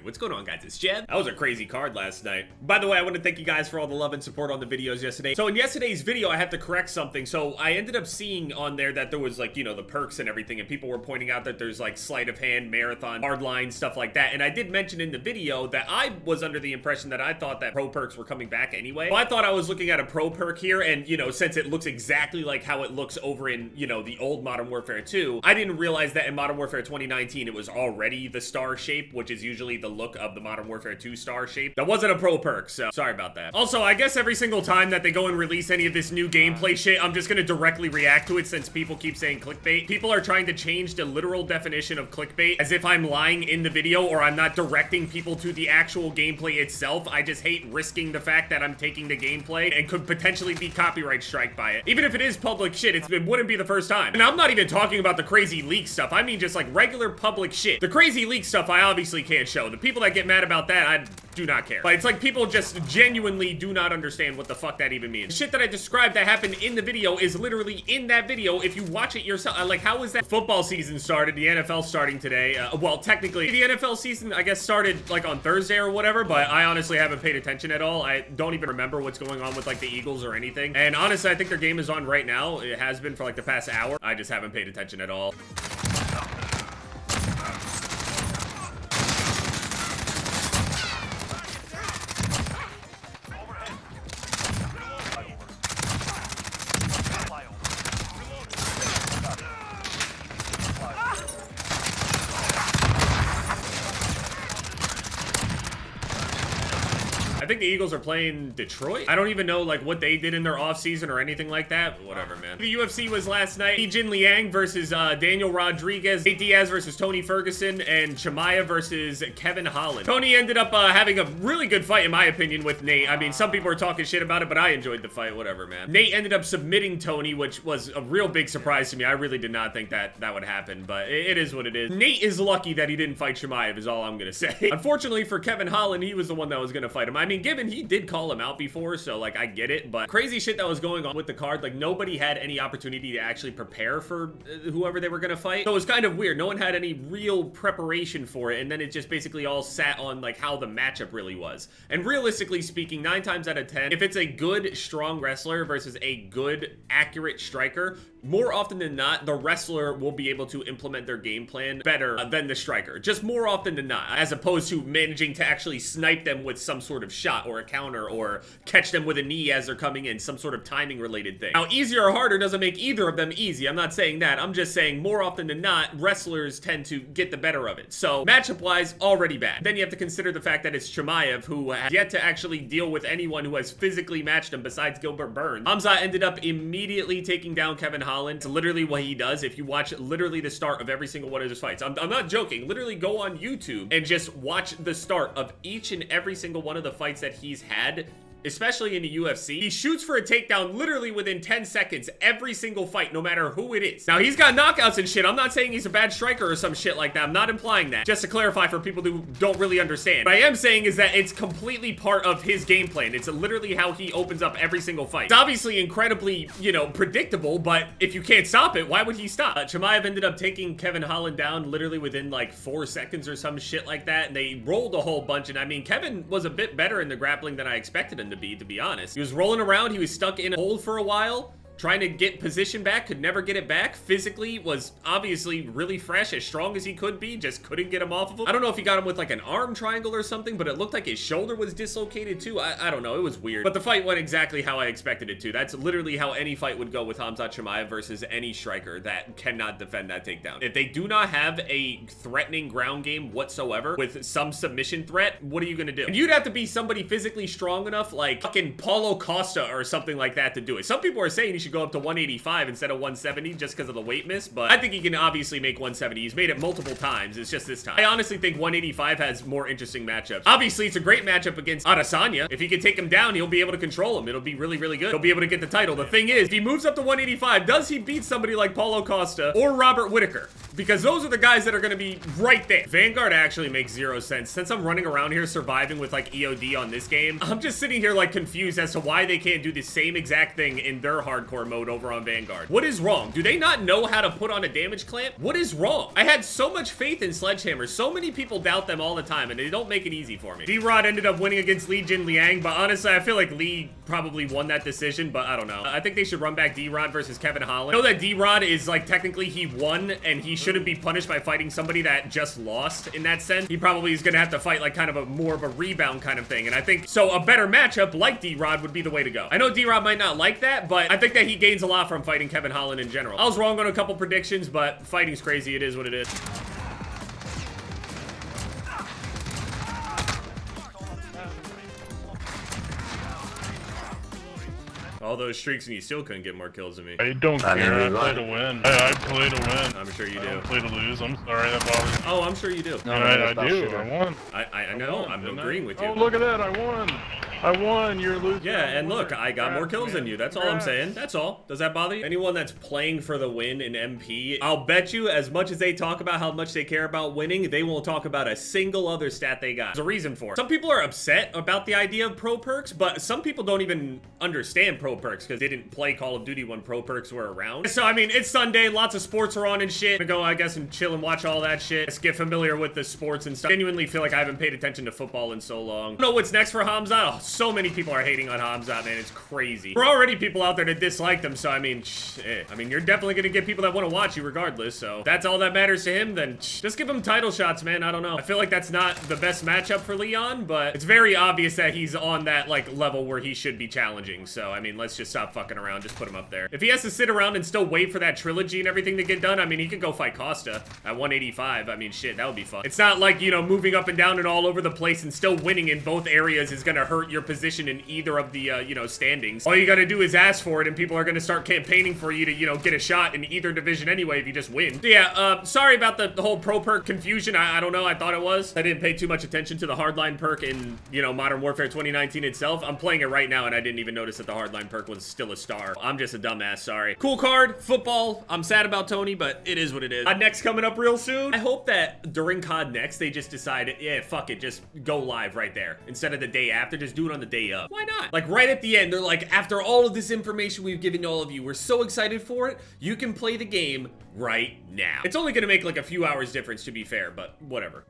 What's going on, guys? It's Jeff. That was a crazy card last night. By the way, I want to thank you guys for all the love and support on the videos yesterday. So in yesterday's video, I have to correct something. So I ended up seeing on there that there was like, you know, the perks and everything, and people were pointing out that there's like sleight of hand, marathon, hardline, stuff like that. And I did mention in the video that I was under the impression that I thought that pro perks were coming back anyway. Well, I thought I was looking at a pro perk here, and you know, since it looks exactly like how it looks over in, you know, the old Modern Warfare 2, I didn't realize that in Modern Warfare 2019 it was already the star shape, which is usually the look of the Modern Warfare 2 star shape. That wasn't a pro perk, so sorry about that. Also, I guess every single time that they go and release any of this new gameplay shit, I'm just gonna directly react to it since people keep saying clickbait. People are trying to change the literal definition of clickbait as if I'm lying in the video or I'm not directing people to the actual gameplay itself. I just hate risking the fact that I'm taking the gameplay and could potentially be copyright strike by it. Even if it is public shit, it wouldn't be the first time. And I'm not even talking about the crazy leak stuff. I mean just like regular public shit. The crazy leak stuff I obviously can't show. The people that get mad about that, I do not care. But it's like people just genuinely do not understand what the fuck that even means. The shit that I described that happened in the video is literally in that video if you watch it yourself. Like, how is that? Football season started, the NFL starting today. Well, technically, the NFL season, I guess, started like on Thursday or whatever, but I honestly haven't paid attention at all. I don't even remember what's going on with like the Eagles or anything. And honestly, I think their game is on right now. It has been for like the past hour. I just haven't paid attention at all. I think the Eagles are playing Detroit. I don't even know like what they did in their offseason or anything like that. Whatever, man. The UFC was last night. Jin Liang versus Daniel Rodriguez. Nate Diaz versus Tony Ferguson. And Chimaev versus Kevin Holland. Tony ended up having a really good fight, in my opinion, with Nate. I mean, some people are talking shit about it, but I enjoyed the fight. Whatever, man. Nate ended up submitting Tony, which was a real big surprise to me. I really did not think that that would happen, but it is what it is. Nate is lucky that he didn't fight Chimaev, is all I'm gonna say. Unfortunately for Kevin Holland, he was the one that was gonna fight him. I mean, given he did call him out before, so like I get it, but crazy shit that was going on with the card. Like nobody had any opportunity to actually prepare for whoever they were gonna fight, so it was kind of weird. No one had any real preparation for it, and then it just basically all sat on like how the matchup really was. And realistically speaking, 9 times out of 10, if it's a good strong wrestler versus a good accurate striker, more often than not, the wrestler will be able to implement their game plan better than the striker. Just more often than not, as opposed to managing to actually snipe them with some sort of shot or a counter or catch them with a knee as they're coming in, some sort of timing related thing. Now, easier or harder doesn't make either of them easy. I'm not saying that. I'm just saying more often than not, wrestlers tend to get the better of it. So matchup-wise, already bad. Then you have to consider the fact that it's Chimaev, who has yet to actually deal with anyone who has physically matched him besides Gilbert Burns. Hamza ended up immediately taking down Kevin Holland. It's literally what he does. If you watch literally the start of every single one of his fights, I'm not joking. Literally go on YouTube and just watch the start of each and every single one of the fights that he's had, especially in the UFC. He shoots for a takedown literally within 10 seconds every single fight, no matter who it is. Now, he's got knockouts and shit. I'm not saying he's a bad striker or some shit like that. I'm not implying that. Just to clarify for people who don't really understand. What I am saying is that it's completely part of his game plan. It's literally how he opens up every single fight. It's obviously incredibly, you know, predictable, but if you can't stop it, why would he stop? Chimaev ended up taking Kevin Holland down literally within like 4 seconds or some shit like that, and they rolled a whole bunch. And I mean, Kevin was a bit better in the grappling than I expected him to be honest. He was rolling around, he was stuck in a hold for a while, trying to get position back, could never get it back. Physically was obviously really fresh, as strong as he could be, just couldn't get him off of him. I don't know if he got him with like an arm triangle or something, but it looked like his shoulder was dislocated too. I don't know, it was weird. But the fight went exactly how I expected it to. That's literally how any fight would go with Hamza Chimaev versus any striker that cannot defend that takedown. If they do not have a threatening ground game whatsoever with some submission threat, what are you gonna do? And you'd have to be somebody physically strong enough, like fucking Paulo Costa or something like that, to do it. Some people are saying he should go up to 185 instead of 170 just because of the weight miss, but I think he can obviously make 170. He's made it multiple times. It's just this time. I honestly think 185 has more interesting matchups. Obviously, it's a great matchup against Adesanya. If he can take him down, he'll be able to control him. It'll be really, really good. He'll be able to get the title. The thing is, if he moves up to 185, does he beat somebody like Paulo Costa or Robert Whittaker? Because those are the guys that are going to be right there. Vanguard actually makes 0 sense. Since I'm running around here surviving with like EOD on this game, I'm just sitting here like confused as to why they can't do the same exact thing in their hardcore hardcore mode over on Vanguard. What is wrong? Do they not know how to put on a damage clamp? What is wrong? I had so much faith in Sledgehammer. So many people doubt them all the time, and they don't make it easy for me. D-Rod ended up winning against Li Jinliang, but honestly, I feel like Li probably won that decision, but I don't know. I think they should run back D-Rod versus Kevin Holland. I know that D-Rod is like technically he won, and he shouldn't be punished by fighting somebody that just lost in that sense. He probably is gonna have to fight like kind of a more of a rebound kind of thing, and I think so a better matchup like D-Rod would be the way to go. I know D-Rod might not like that, but I think that he gains a lot from fighting Kevin Holland in general. I was wrong on a couple predictions, but fighting's crazy. It is what it is. All those streaks and you still couldn't get more kills than me. I don't care. I play to win. I play to win. I'm sure you do. I don't play to lose. I'm sorry that bothers me. Oh, I'm sure you do. No, I do. I won. I know. I'm agreeing with you. Oh, look at that. I won. I won. You're losing. Yeah, and look, I got more kills than you. That's all I'm saying. That's all. Does that bother you? Anyone that's playing for the win in MP, I'll bet you as much as they talk about how much they care about winning, they won't talk about a single other stat they got. There's a reason for it. Some people are upset about the idea of pro perks, but some people don't even understand pro perks because they didn't play Call of Duty when pro perks were around. So, I mean, it's Sunday. Lots of sports are on and shit. I'm gonna go, I guess, and chill and watch all that shit. Just get familiar with the sports and stuff. Genuinely feel like I haven't paid attention to football in so long. I don't know what's next for Hamza. Oh, so many people are hating on Hamza, man. It's crazy. There are already people out there that dislike them, so I mean, I mean, you're definitely gonna get people that want to watch you regardless, so if that's all that matters to him, then just give him title shots, man. I don't know. I feel like that's not the best matchup for Leon, but it's very obvious that he's on that, like, level where he should be challenging, so I mean, let's just stop fucking around. Just put him up there. If he has to sit around and still wait for that trilogy and everything to get done, I mean, he could go fight Costa at 185. I mean, shit, that would be fun. It's not like, you know, moving up and down and all over the place and still winning in both areas is gonna hurt your position in either of the, you know, standings. All you gotta do is ask for it, and people are gonna start campaigning for you to, you know, get a shot in either division anyway if you just win. So yeah, sorry about the whole pro perk confusion. I don't know. I thought it was. I didn't pay too much attention to the hardline perk in, you know, Modern Warfare 2019 itself. I'm playing it right now, and I didn't even notice that the hardline perk was still a star. I'm just a dumbass, sorry. Cool card, football. I'm sad about Tony, but it is what it is. COD Next coming up real soon. I hope that during COD Next, they just decide, yeah, fuck it, just go live right there. Instead of the day after, just do it on the day of. Why not? Like, right at the end, they're like, after all of this information we've given all of you, we're so excited for it, you can play the game right now. It's only gonna make like a few hours difference, to be fair, but whatever.